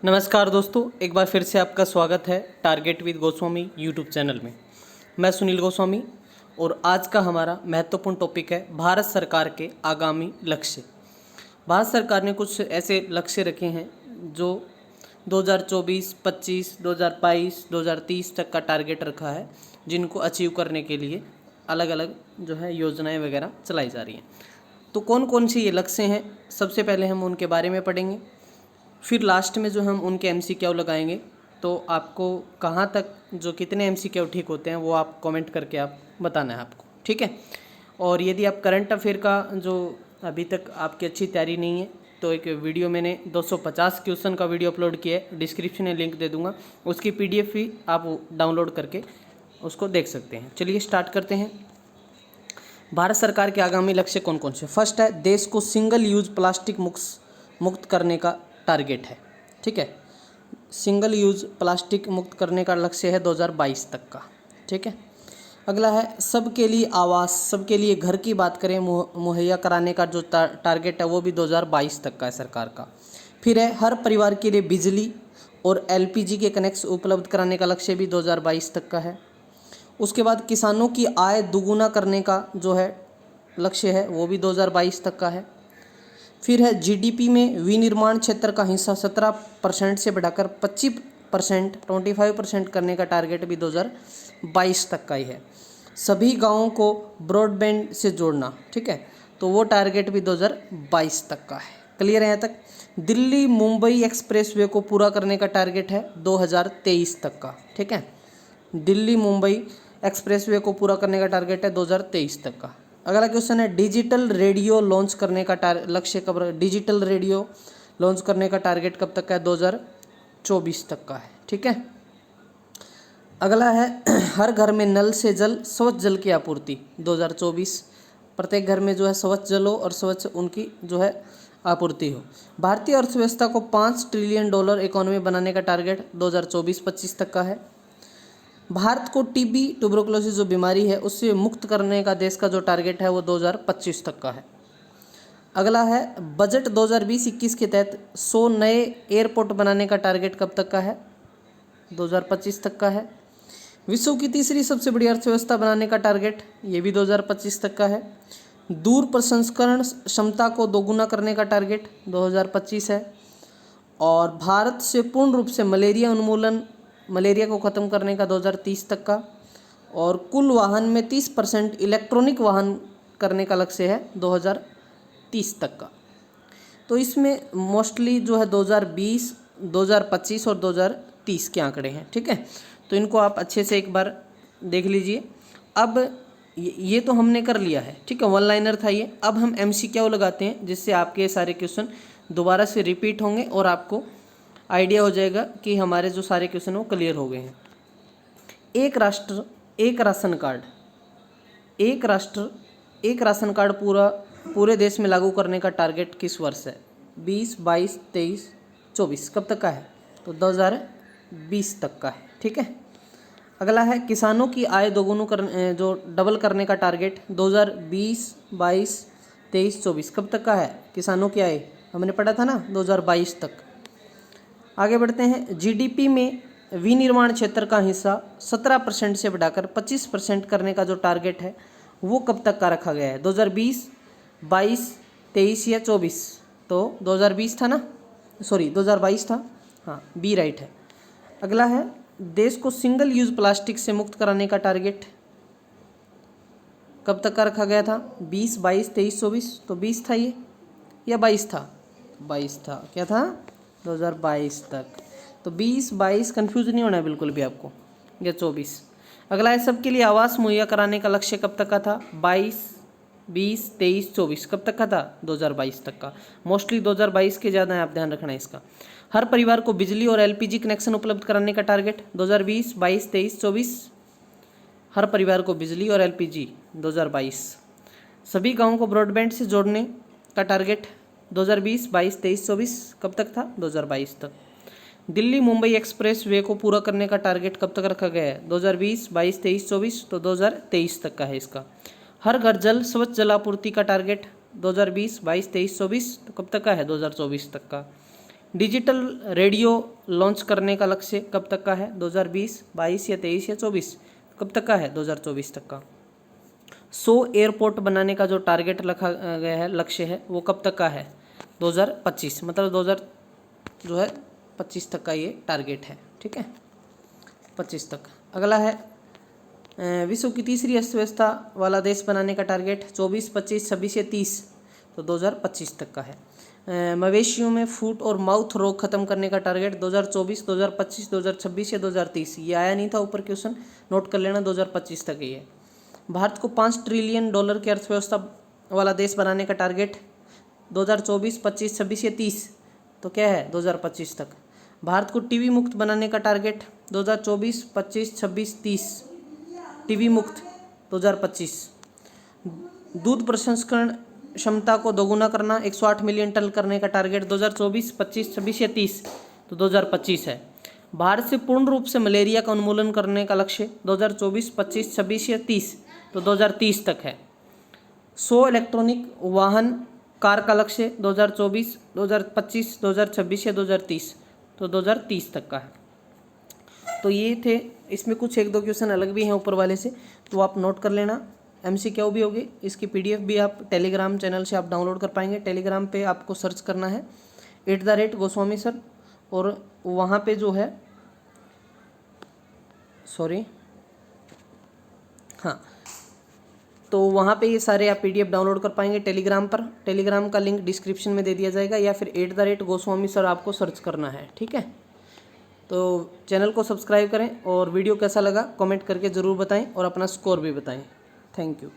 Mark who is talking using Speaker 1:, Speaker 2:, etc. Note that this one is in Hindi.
Speaker 1: नमस्कार दोस्तों, एक बार फिर से आपका स्वागत है target with Goswami YouTube channel में। मैं सुनील गोस्वामी और आज का हमारा महत्वपूर्ण टॉपिक है भारत सरकार के आगामी लक्ष्य। भारत सरकार ने कुछ ऐसे लक्ष्य रखे हैं जो 2024, 25, 2022, 2030 तक का टारगेट रखा है, जिनको अचीव करने के लिए अलग अलग योजनाएं वगैरह चलाई जा रही हैं। तो कौन कौन से ये लक्ष्य हैं, सबसे पहले हम उनके बारे में पढ़ेंगे, फिर लास्ट में हम उनके MCQ लगाएंगे। तो आपको कहाँ तक जो कितने MCQ ठीक होते हैं वो आप कमेंट करके आप बताना है आपको, ठीक है। और यदि आप करंट अफेयर का जो अभी तक आपकी अच्छी तैयारी नहीं है तो एक वीडियो मैंने 250 क्वेश्चन का वीडियो अपलोड किया है, डिस्क्रिप्शन में लिंक दे दूंगा, उसकी PDF भी आप डाउनलोड करके उसको देख सकते हैं। चलिए स्टार्ट करते हैं। भारत सरकार के आगामी लक्ष्य कौन कौन से। फर्स्ट है, देश को सिंगल यूज प्लास्टिक मुक्त करने का टारगेट है, ठीक है। सिंगल यूज प्लास्टिक मुक्त करने का लक्ष्य है 2022 तक का, ठीक है। अगला है, सबके लिए आवास, सबके लिए घर की बात करें मुहैया कराने का जो टारगेट है वो भी 2022 तक का है सरकार का। फिर है, हर परिवार के लिए बिजली और LPG के कनेक्शन उपलब्ध कराने का लक्ष्य भी 2022 तक का है। उसके बाद किसानों की आय दोगुना करने का जो है लक्ष्य है वो भी 2022 तक का है। फिर है, GDP में विनिर्माण क्षेत्र का हिस्सा 17% से बढ़ाकर 25% करने का टारगेट भी 2022 तक का ही है। सभी गांवों को ब्रॉडबैंड से जोड़ना, ठीक है, तो वो टारगेट भी 2022 तक का है। क्लियर है यहाँ तक। दिल्ली मुंबई एक्सप्रेसवे को पूरा करने का टारगेट है 2023 तक का, ठीक है। दिल्ली मुंबई एक्सप्रेसवे को पूरा करने का टारगेट है 2023 तक का। अगला क्वेश्चन है, डिजिटल रेडियो लॉन्च करने का लक्ष्य कब, डिजिटल रेडियो लॉन्च करने का टारगेट कब तक का है, 2024 तक का है, ठीक है। अगला है, हर घर में नल से जल, स्वच्छ जल की आपूर्ति 2024, प्रत्येक घर में जो है स्वच्छ जल हो और स्वच्छ उनकी जो है आपूर्ति हो। भारतीय अर्थव्यवस्था को $5 ट्रिलियन इकोनॉमी बनाने का टारगेट 2024-25 तक का है। भारत को TB ट्यूबरकुलोसिस जो बीमारी है उससे मुक्त करने का देश का जो टारगेट है वो 2025 तक का है। अगला है, बजट 2020-21 के तहत 100 नए एयरपोर्ट बनाने का टारगेट कब तक का है, 2025 तक का है। विश्व की तीसरी सबसे बड़ी अर्थव्यवस्था बनाने का टारगेट ये भी 2025 तक का है। दूर प्रसंस्करण क्षमता को दोगुना करने का टारगेट 2025 है। और भारत से पूर्ण रूप से मलेरिया को ख़त्म करने का 2030 तक का। और कुल वाहन में 30% इलेक्ट्रॉनिक वाहन करने का लक्ष्य है 2030 तक का। तो इसमें मोस्टली जो है 2020, 2025 और 2030 के आंकड़े हैं, ठीक है। तो इनको आप अच्छे से एक बार देख लीजिए। अब ये तो हमने कर लिया है, ठीक है, वन लाइनर था ये। अब हम MCQ लगाते हैं जिससे आपके सारे क्वेश्चन दोबारा से रिपीट होंगे और आपको आइडिया हो जाएगा कि हमारे जो सारे क्वेश्चन वो क्लियर हो गए हैं। एक राष्ट्र एक राशन कार्ड, एक राष्ट्र एक राशन कार्ड पूरे देश में लागू करने का टारगेट किस वर्ष है, 20, 22, 23, 24 कब तक का है, तो 2020 तक का है, ठीक है। अगला है, किसानों की आय जो डबल करने का टारगेट 2020, 22, 23, 24 कब तक का है, किसानों की आय हमने पढ़ा था ना 2022 तक। आगे बढ़ते हैं, GDP में विनिर्माण क्षेत्र का हिस्सा 17% से बढ़ाकर 25% करने का जो टारगेट है वो कब तक का रखा गया है, 2020, 22, 23 या 24, तो 2020 था ना, सॉरी 2022 था, हाँ बी राइट है। अगला है, देश को सिंगल यूज प्लास्टिक से मुक्त कराने का टारगेट कब तक का रखा गया था, 20, 22, 23, 24, तो 20 था ये या 22 था, 22 था, क्या था, 2022 तक। तो 20, 22 कन्फ्यूज नहीं होना है बिल्कुल भी आपको, या 24। अगला है, सबके लिए आवास मुहैया कराने का लक्ष्य कब तक का था, 22, 20, 23, 24 कब तक का था, 2022 तक का। मोस्टली 2022 के ज़्यादा है, आप ध्यान रखना है इसका। हर परिवार को बिजली और LPG कनेक्शन उपलब्ध कराने का टारगेट 2020, 22, 23, 24, हर परिवार को बिजली और LPG 2022। सभी गाँवों को ब्रॉडबैंड से जोड़ने का टारगेट 2020, 22, 23, 24 कब तक था, 2022 तक। दिल्ली मुंबई एक्सप्रेस वे को पूरा करने का टारगेट कब तक रखा गया है, 2020, 22, 23, 24, तो 2023 तक का है इसका। हर घर जल स्वच्छ जलापूर्ति का टारगेट 2020, 22, 23, 24 तो कब तक का है, 2024 तक का। डिजिटल रेडियो लॉन्च करने का लक्ष्य कब तक का है? 2020, 22 या 23 या 24? कब तक का है? 2024 तक का। 100 एयरपोर्ट बनाने का जो टारगेट रखा गया है, लक्ष्य है, वो कब तक का है? 2025, मतलब 2025 तक का ये टारगेट है, ठीक है, 25 तक। अगला है विश्व की तीसरी अर्थव्यवस्था वाला देश बनाने का टारगेट 24, 25, 26 या 30? तो 2025 तक का है। मवेशियों में फुट और माउथ रोग खत्म करने का टारगेट 2024, 2025, 2026 या 2030? ये आया नहीं था ऊपर क्वेश्चन, नोट कर लेना, 2025 तक ही है। भारत को $5 ट्रिलियन की अर्थव्यवस्था वाला देश बनाने का टारगेट 2024, 25, 26 या 30? तो क्या है? 2025 तक। भारत को टीबी मुक्त बनाने का टारगेट 2024, 25, 26, 30? टीबी मुक्त 2025। दूध प्रसंस्करण क्षमता को दोगुना करना 108 मिलियन टन करने का टारगेट 2024, 25, 26 या 30? तो 2025 है। भारत से पूर्ण रूप से मलेरिया का उन्मूलन करने का लक्ष्य 2024, 25, 26 या 30? तो 2030 तक है। 100 इलेक्ट्रॉनिक वाहन कार का लक्ष्य 2024, 2025, 2026 या 2030? तो 2030 तक का है। तो ये थे, इसमें कुछ 1-2 क्वेश्चन अलग भी हैं ऊपर वाले से, तो आप नोट कर लेना। MCQ भी होगी, इसकी PDF भी आप टेलीग्राम चैनल से आप डाउनलोड कर पाएंगे। टेलीग्राम पे आपको सर्च करना है @गोस्वामी सर, और वहाँ पे जो है हाँ, तो वहाँ पे ये सारे आप PDF डाउनलोड कर पाएंगे टेलीग्राम पर। टेलीग्राम का लिंक डिस्क्रिप्शन में दे दिया जाएगा, या फिर @गोस्वामी सर आपको सर्च करना है, ठीक है। तो चैनल को सब्सक्राइब करें, और वीडियो कैसा लगा कमेंट करके ज़रूर बताएं, और अपना स्कोर भी बताएं। Thank you.